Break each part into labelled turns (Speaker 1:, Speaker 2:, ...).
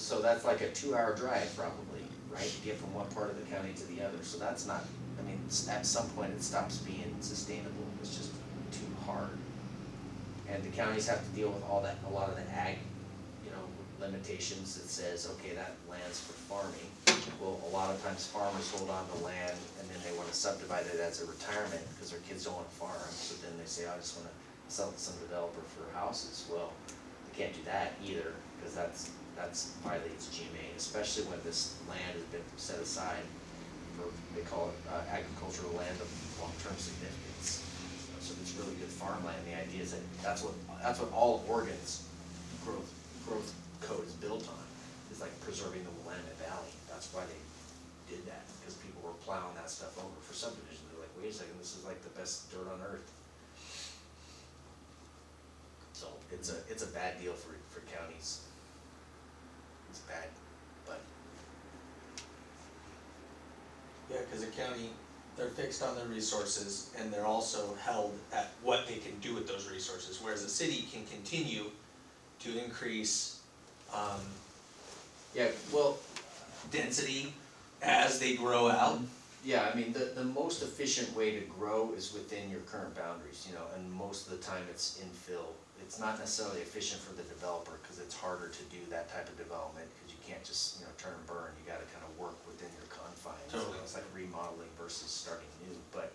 Speaker 1: So that's like a 2-hour drive probably, right, to get from one part of the county to the other, so that's not, I mean, at some point it stops being sustainable, it's just too hard. And the counties have to deal with all that, a lot of the ag, you know, limitations that says, okay, that land's for farming. Well, a lot of times farmers hold on to land and then they wanna subdivide it as a retirement, because their kids don't wanna farm, so then they say, I just wanna sell it to some developer for houses. Well, you can't do that either, because that's violates GMA, especially when this land has been set aside for, they call it agricultural land of long-term significance. So it's really good farmland. The idea is that that's what all of Oregon's growth code is built on, is like preserving the Willamette Valley. That's why they did that, because people were plowing that stuff over for subdivision. They're like, wait a second, this is like the best dirt on earth. So it's a bad deal for counties. It's bad, but
Speaker 2: Yeah, because the county, they're fixed on their resources and they're also held at what they can do with those resources, whereas the city can continue to increase
Speaker 1: yeah, well,
Speaker 2: density as they grow out.
Speaker 1: yeah, I mean, the most efficient way to grow is within your current boundaries, you know, and most of the time it's infill. It's not necessarily efficient for the developer, because it's harder to do that type of development, because you can't just, you know, turn and burn. You gotta kind of work within your confines.
Speaker 2: Totally.
Speaker 1: It's like remodeling versus starting new, but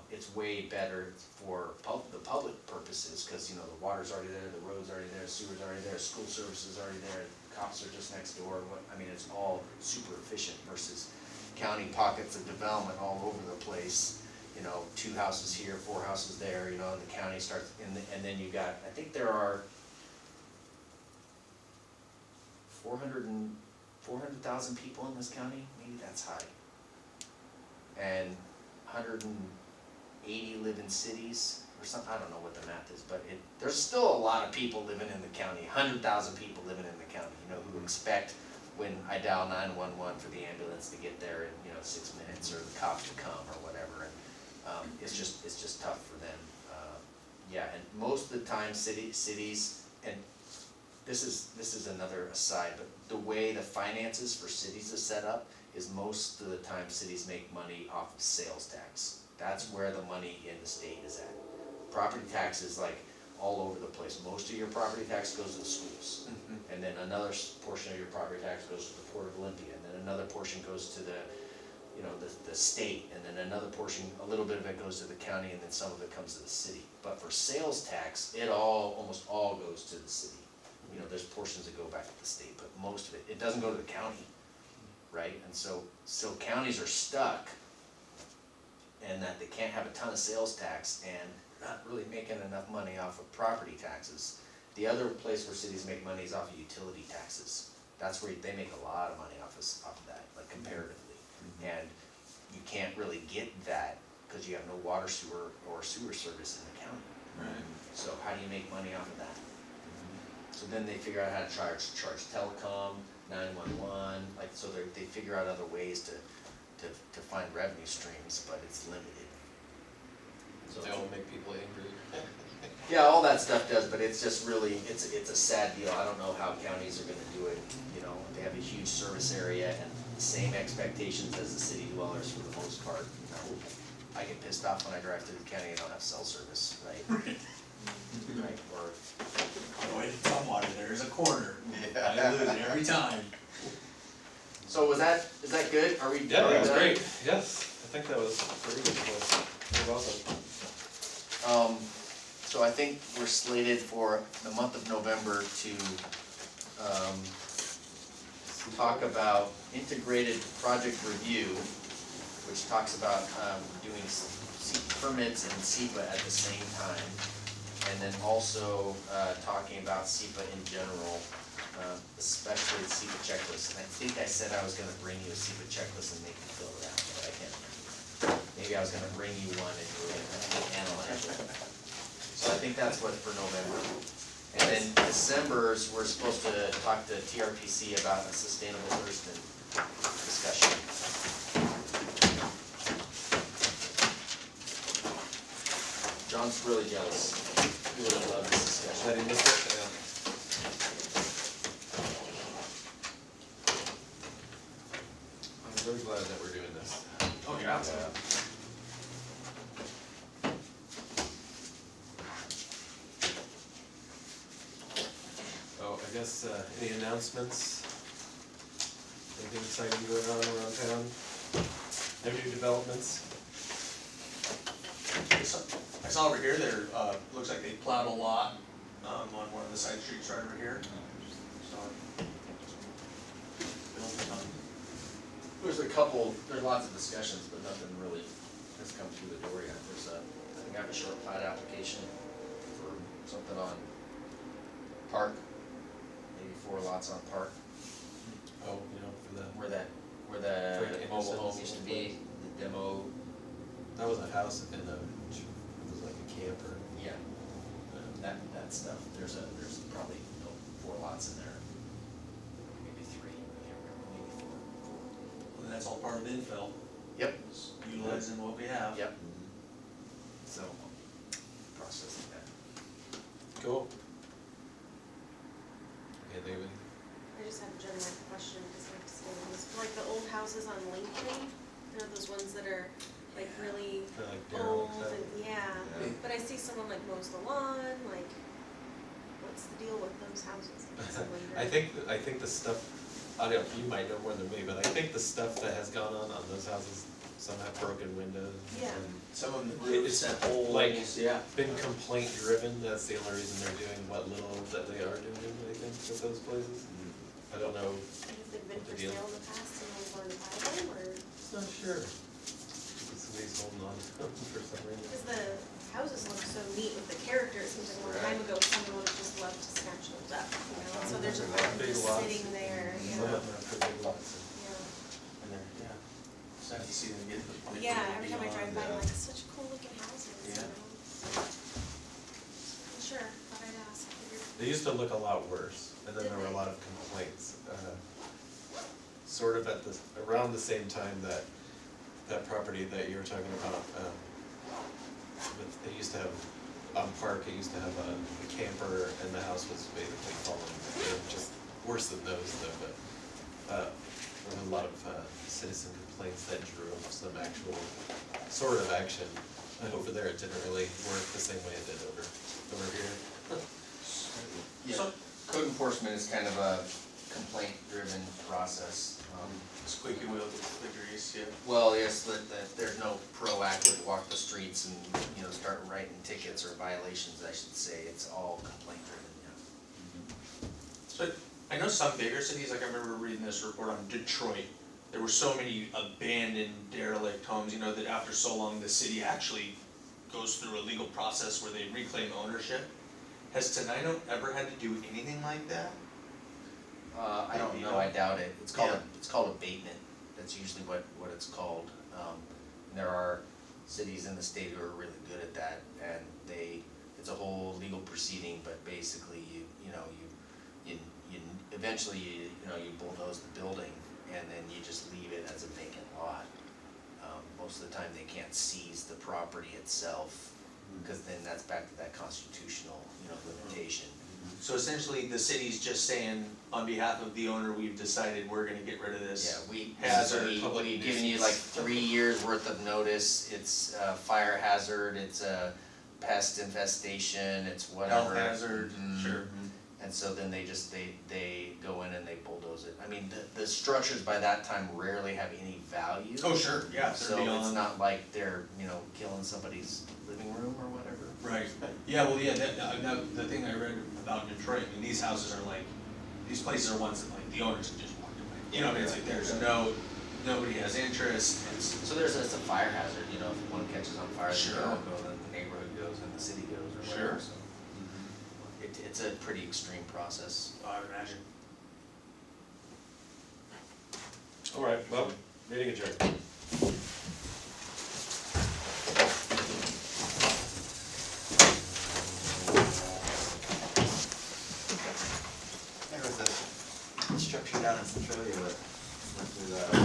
Speaker 1: it's way better for the public purposes, because, you know, the water's already there, the road's already there, sewer's already there, school services already there, cops are just next door. I mean, it's all super efficient versus county pockets of development all over the place. You know, 2 houses here, 4 houses there, you know, and the county starts, and then you got, I think there are 400,000 people in this county, maybe that's high. And 180 live in cities or something, I don't know what the math is, but there's still a lot of people living in the county, 100,000 people living in the county, you know, who expect when I dial 911 for the ambulance to get there in, you know, 6 minutes, or the cops to come or whatever. And it's just tough for them. Yeah, and most of the time cities, and this is another aside, but the way the finances for cities is set up is most of the time cities make money off of sales tax. That's where the money in the state is at. Property tax is like all over the place. Most of your property tax goes to the schools, and then another portion of your property tax goes to the Port of Olympia, and then another portion goes to the, you know, the state, and then another portion, a little bit of it goes to the county, and then some of it comes to the city. But for sales tax, almost all goes to the city. You know, there's portions that go back to the state, but most of it doesn't go to the county, right? And so counties are stuck, and that they can't have a ton of sales tax and not really making enough money off of property taxes. The other place where cities make money is off of utility taxes. That's where they make a lot of money off of that, like comparatively. And you can't really get that because you have no water, sewer, or sewer service in the county.
Speaker 2: Right.
Speaker 1: So how do you make money off of that? So then they figure out how to charge telecom, 911, like, so they figure out other ways to find revenue streams, but it's limited. So
Speaker 3: That will make people angry.
Speaker 1: yeah, all that stuff does, but it's just really, it's a sad deal. I don't know how counties are gonna do it. You know, they have a huge service area and the same expectations as the city dwellers for the most part. You know, I get pissed off when I drive through the county and don't have cell service, right? Right, or
Speaker 2: On the way to Tumwater, there's a corner.
Speaker 3: Yeah.
Speaker 2: I lose it every time.
Speaker 1: so is that good? Are we?
Speaker 3: Yeah,
Speaker 1: are we
Speaker 3: that was
Speaker 1: done?
Speaker 3: great. Yes, I think that was pretty good. You're welcome.
Speaker 1: So I think we're slated for the month of November to talk about integrated project review, which talks about doing permits and SEPA at the same time, and then also talking about SEPA in general, especially the SEPA checklist. And I think I said I was going to bring you a SEPA checklist and make you fill it out, but I can't remember. Maybe I was going to bring you one and you were going to analyze it. So I think that's what for November. And then December's, we're supposed to talk to TRPC about a sustainable Thurston discussion. John's really jealous. He would have loved this discussion.
Speaker 3: That he missed it? so glad that we're doing this.
Speaker 2: Oh, yeah.
Speaker 3: Oh, I guess, any announcements? Anything exciting going on around town? No new developments?
Speaker 2: I saw over here, there, looks like they plowed a lot, on one of the side streets right over here. So.
Speaker 1: There's lots of discussions, but nothing really has come through the door yet. I think I have a short plat application for something on Park, maybe 4 lots on Park,
Speaker 3: Oh, you know, for the,
Speaker 1: where
Speaker 3: For
Speaker 1: the mobile
Speaker 3: Anderson's
Speaker 1: home used to be, the demo,
Speaker 3: that was a house in a, it was like a camper.
Speaker 1: yeah, that stuff. There's probably 4 lots in there, maybe 3, I can't remember, maybe 4.
Speaker 2: And that's all part of infill,
Speaker 1: Yep.
Speaker 2: is utilizing what we have.
Speaker 1: Yep. So, processing that.
Speaker 3: Cool. Okay, David?
Speaker 4: I just have a general question, because I've seen this, like the old houses on Lincoln, you know, those ones that are like really
Speaker 3: Kinda like
Speaker 4: old
Speaker 3: derelict.
Speaker 4: and, yeah,
Speaker 1: Yeah.
Speaker 4: but I see someone like mows the lawn, like, what's the deal with those houses? I guess I'm wondering.
Speaker 3: I think the stuff, I don't know, you might know more than me, but I think the stuff that has gone on those houses, some have broken windows.
Speaker 4: Yeah.
Speaker 3: and
Speaker 2: Some of them
Speaker 3: It's
Speaker 2: roofs and holes,
Speaker 3: like-
Speaker 2: yeah.
Speaker 3: Been complaint driven, that's the only reason they're doing what little that they are doing, I think, at those places. I don't know,
Speaker 4: And if they've been for
Speaker 3: the deal.
Speaker 4: sale in the past and we want to buy them, or,
Speaker 3: I'm not sure. Somebody's holding on to them for some reason.
Speaker 4: because the houses look so neat with the character, it seems like a long time ago, someone would have just loved to snatch those up, you know, and so they're just like
Speaker 3: Big
Speaker 4: just
Speaker 3: lots.
Speaker 4: sitting there,
Speaker 3: Some
Speaker 4: yeah,
Speaker 3: of them are pretty big lots.
Speaker 4: yeah.
Speaker 2: And they're, yeah, sad to see them get to the point.
Speaker 4: Yeah,
Speaker 2: where
Speaker 4: every
Speaker 2: they're
Speaker 4: time I drive by, I'm
Speaker 2: beyond,
Speaker 4: like, such cool looking houses, you
Speaker 2: Yeah.
Speaker 4: know? Sure, thought I'd ask, figured.
Speaker 3: They used to look a lot worse, and then there were a lot of complaints. Sort of at the, around the same time that property that you were talking about, they used to have, on Park, it used to have a camper, and the house was basically falling, just worse than those though, but, there were a lot of, citizen complaints that drove some actual sort of action. Over there, it didn't really work the same way it did over here.
Speaker 1: Yeah,
Speaker 2: So-
Speaker 1: code enforcement is kind of a complaint-driven process.
Speaker 2: Squeaky wheel gets the grease, yeah.
Speaker 1: Well, yes, that there's no proactive walk the streets and, you know, start writing tickets or violations, I should say. It's all complaint-driven, yeah.
Speaker 2: So I know some bigger cities, like I remember reading this report on Detroit, there were so many abandoned derelict homes, you know, that after so long, the city actually goes through a legal process where they reclaim ownership. Has Tenino ever had to do anything like that?
Speaker 1: I don't
Speaker 2: You
Speaker 1: know,
Speaker 2: know?
Speaker 1: I doubt it. It's called,
Speaker 2: Yeah.
Speaker 1: it's called abatement. That's usually what it's called. There are cities in the state who are really good at that, and it's a whole legal proceeding, but basically you eventually you bulldoze the building, and then you just leave it as a vacant lot. Most of the time, they can't seize the property itself, because then that's back to that constitutional, limitation.
Speaker 2: So essentially, the city's just saying, on behalf of the owner, we've decided we're gonna get rid of this.
Speaker 1: Yeah,
Speaker 2: hazard,
Speaker 1: we've
Speaker 2: public
Speaker 1: given you like 3 years worth of notice. It's a fire hazard, it's a pest infestation, it's whatever.
Speaker 2: Health hazard,
Speaker 1: Mhm.
Speaker 2: sure.
Speaker 1: And so then they go in and they bulldoze it. I mean, the structures by that time rarely have any value.
Speaker 2: Oh, sure, yeah,
Speaker 1: So
Speaker 2: they're
Speaker 1: it's
Speaker 2: beyond.
Speaker 1: not like they're, killing somebody's living room or whatever.
Speaker 2: Right, yeah, well, yeah, the thing I read about Detroit, I mean, these houses are like, these places are ones that like, the owners have just walked away. You know, I mean, it's like, there's nobody has interest, it's,
Speaker 1: So it's a fire hazard, if one catches on fire,
Speaker 2: Sure.
Speaker 1: then they all go, then the neighborhood goes, and the city goes, or
Speaker 2: Sure.
Speaker 1: whatever, so. It's a pretty extreme process.
Speaker 2: I would imagine.
Speaker 3: All right, well, meeting adjourned.
Speaker 5: There was a structure down in Centralia that went through that.